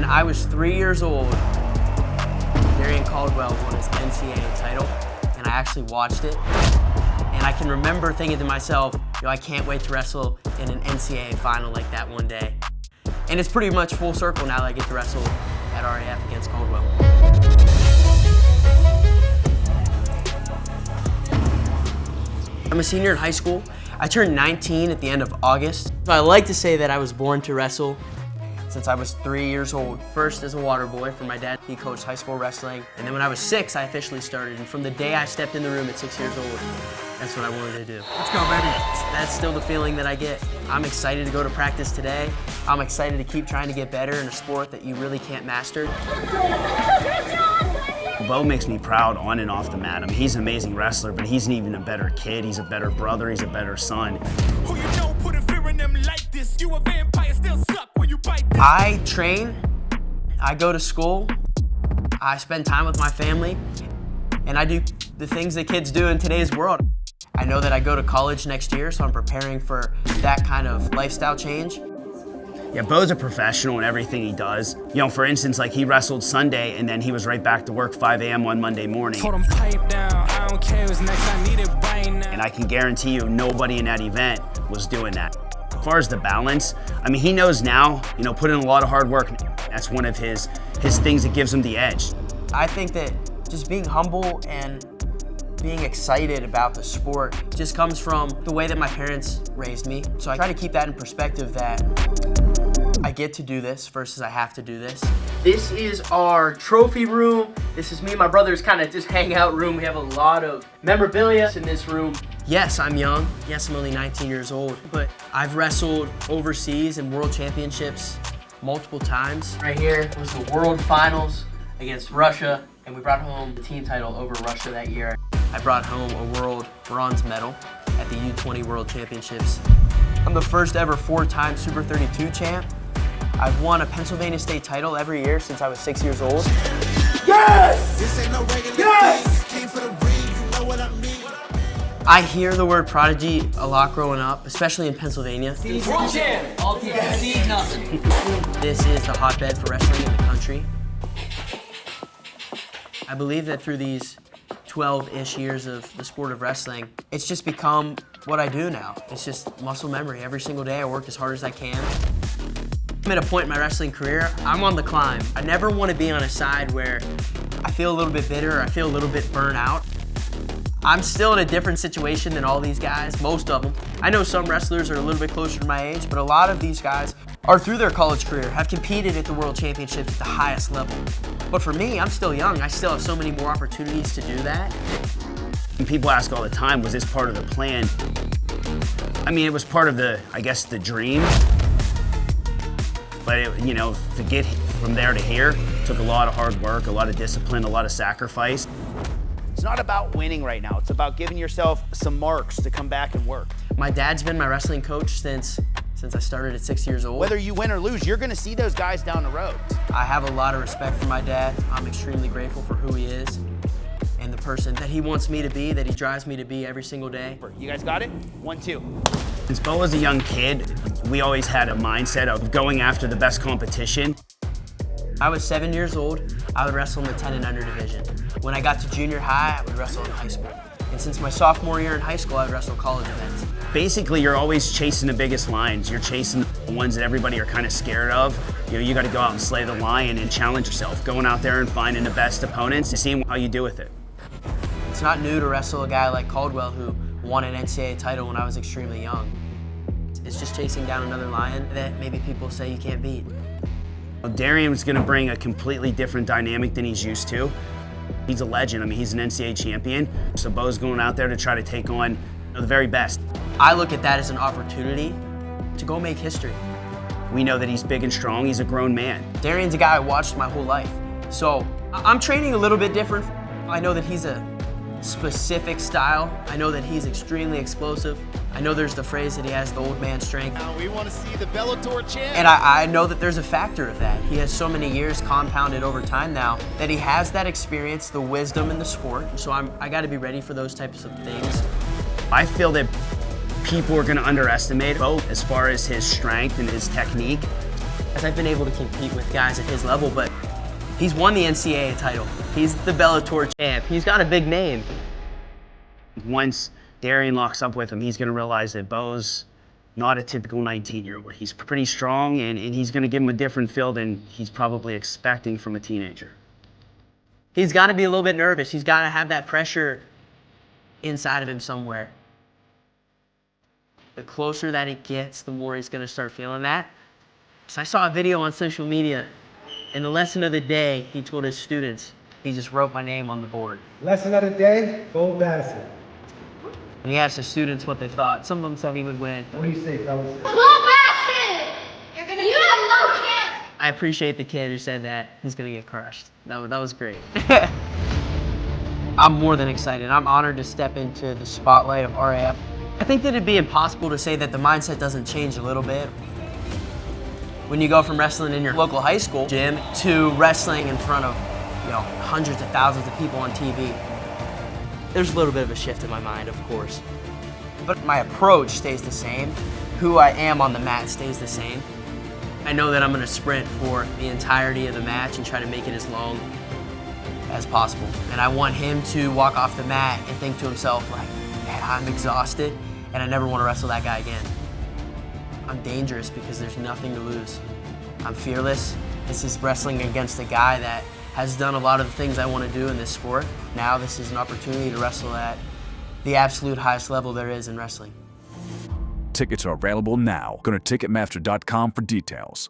When I was 3 years old, Darrion Caldwell won his NCAA title, and I actually watched it. And I can remember thinking to myself, I can't wait to wrestle in an NCAA final like that one day. And it's pretty much full circle now that I get to wrestle at RAF against Caldwell. I'm a senior in high school. I turned 19 at the end of August. So I like to say that I was born to wrestle since I was 3 years old. First as a water boy for my dad. He coached high school wrestling. And then when I was 6, I officially started. And from the day I stepped in the room at 6 years old, that's what I wanted to do. Let's go, baby. That's still the feeling that I get. I'm excited to go to practice today. I'm excited to keep trying to get better in a sport that you really can't master. Bo makes me proud on and off the mat. I mean, he's an amazing wrestler, but he's even a better kid. He's a better brother. He's a better son. Who you know put a fear in them like this? You a vampire, still suck when you bite this. I train, I go to school, I spend time with my family, and I do the things that kids do in today's world. I know that I go to college next year, so I'm preparing for that kind of lifestyle change. Yeah, Bo's a professional in everything he does. For instance, like he wrestled Sunday and then he was right back to work 5 a.m. on Monday morning. Told him pipe down, I don't care what's next, I need it right now. And I can guarantee you nobody in that event was doing that. As far as the balance, I mean, he knows now, put in a lot of hard work. That's one of his things that gives him the edge. I think that just being humble and being excited about the sport just comes from the way that my parents raised me. So I try to keep that in perspective, that I get to do this versus I have to do this. This is our trophy room. This is me and my brother's kind of just hangout room. We have a lot of memorabilia in this room. Yes, I'm young. Yes, I'm only 19 years old, but I've wrestled overseas in world championships multiple times. Right here was the world finals against Russia, and we brought home the team title over Russia that year. I brought home a world bronze medal at the U20 World Championships. I'm the first ever 4-time Super 32 champ. I've won a Pennsylvania state title every year since I was 6 years old. Yes! This ain't no regular yes! Came for the ring, you know what I mean? I hear the word prodigy a lot growing up, especially in Pennsylvania. World champ! All people see nothing. This is the hotbed for wrestling in the country. I believe that through these 12-ish years of the sport of wrestling, it's just become what I do now. It's just muscle memory. Every single day I work as hard as I can. I'm at a point in my wrestling career, I'm on the climb. I never want to be on a side where I feel a little bit bitter, or I feel a little bit burnt out. I'm still in a different situation than all these guys, most of them. I know some wrestlers are a little bit closer to my age, but a lot of these guys are through their college career, have competed at the World Championships at the highest level. But for me, I'm still young. I still have so many more opportunities to do that. And people ask all the time, was this part of the plan? I mean, it was part of the dream. But to get from there to here took a lot of hard work, a lot of discipline, a lot of sacrifice. It's not about winning right now. It's about giving yourself some marks to come back and work. My dad's been my wrestling coach since I started at 6 years old. Whether you win or lose, you're gonna see those guys down the road. I have a lot of respect for my dad. I'm extremely grateful for who he is and the person that he wants me to be, that he drives me to be every single day. You guys got it? 1, 2. Since Bo was a young kid, we always had a mindset of going after the best competition. I was 7 years old, I would wrestle in the 10 and under division. When I got to junior high, I would wrestle in high school. And since my sophomore year in high school, I would wrestle college events. Basically, you're always chasing the biggest lines. You're chasing the ones that everybody are kind of scared of. You gotta go out and slay the lion and challenge yourself. Going out there and finding the best opponents and seeing how you do with it. It's not new to wrestle a guy like Caldwell who won an NCAA title when I was extremely young. It's just chasing down another lion that maybe people say you can't beat. Darrion's gonna bring a completely different dynamic than he's used to. He's a legend. I mean, he's an NCAA champion. So Bo's going out there to try to take on the very best. I look at that as an opportunity to go make history. We know that he's big and strong. He's a grown man. Darrion's a guy I watched my whole life. So I'm training a little bit different. I know that he's a specific style. I know that he's extremely explosive. I know there's the phrase that he has the old man strength. Now we want to see the Bellator champ. And I know that there's a factor of that. He has so many years compounded over time now that he has that experience, the wisdom in the sport. So I got to be ready for those types of things. I feel that people are going to underestimate Bo as far as his strength and his technique. as I've been able to compete with guys at his level, but he's won the NCAA title. He's the Bellator champ. He's got a big name. Once Darrion locks up with him, he's gonna realize that Bo's not a typical 19-year-old. He's pretty strong, and he's gonna give him a different feel than he's probably expecting from a teenager. He's gotta be a little bit nervous. He's gotta have that pressure inside of him somewhere. The closer that it gets, the more he's gonna start feeling that. So I saw a video on social media, and the lesson of the day, he told his students, he just wrote my name on the board. Lesson of the day, go Bassett. And he asked the students what they thought. Some of them said he would win. What do you say, fellas? Go Bassett! You have no chance! I appreciate the kid who said that. He's gonna get crushed. That was great. I'm more than excited. I'm honored to step into the spotlight of RAF. I think that it'd be impossible to say that the mindset doesn't change a little bit. When you go from wrestling in your local high school gym to wrestling in front of, hundreds of thousands of people on TV, there's a little bit of a shift in my mind, of course. But my approach stays the same. Who I am on the mat stays the same. I know that I'm gonna sprint for the entirety of the match and try to make it as long as possible. And I want him to walk off the mat and think to himself, like, man, I'm exhausted and I never wanna wrestle that guy again. I'm dangerous because there's nothing to lose. I'm fearless. This is wrestling against a guy that has done a lot of the things I want to do in this sport. Now this is an opportunity to wrestle at the absolute highest level there is in wrestling. Tickets are available now. Go to Ticketmaster.com for details.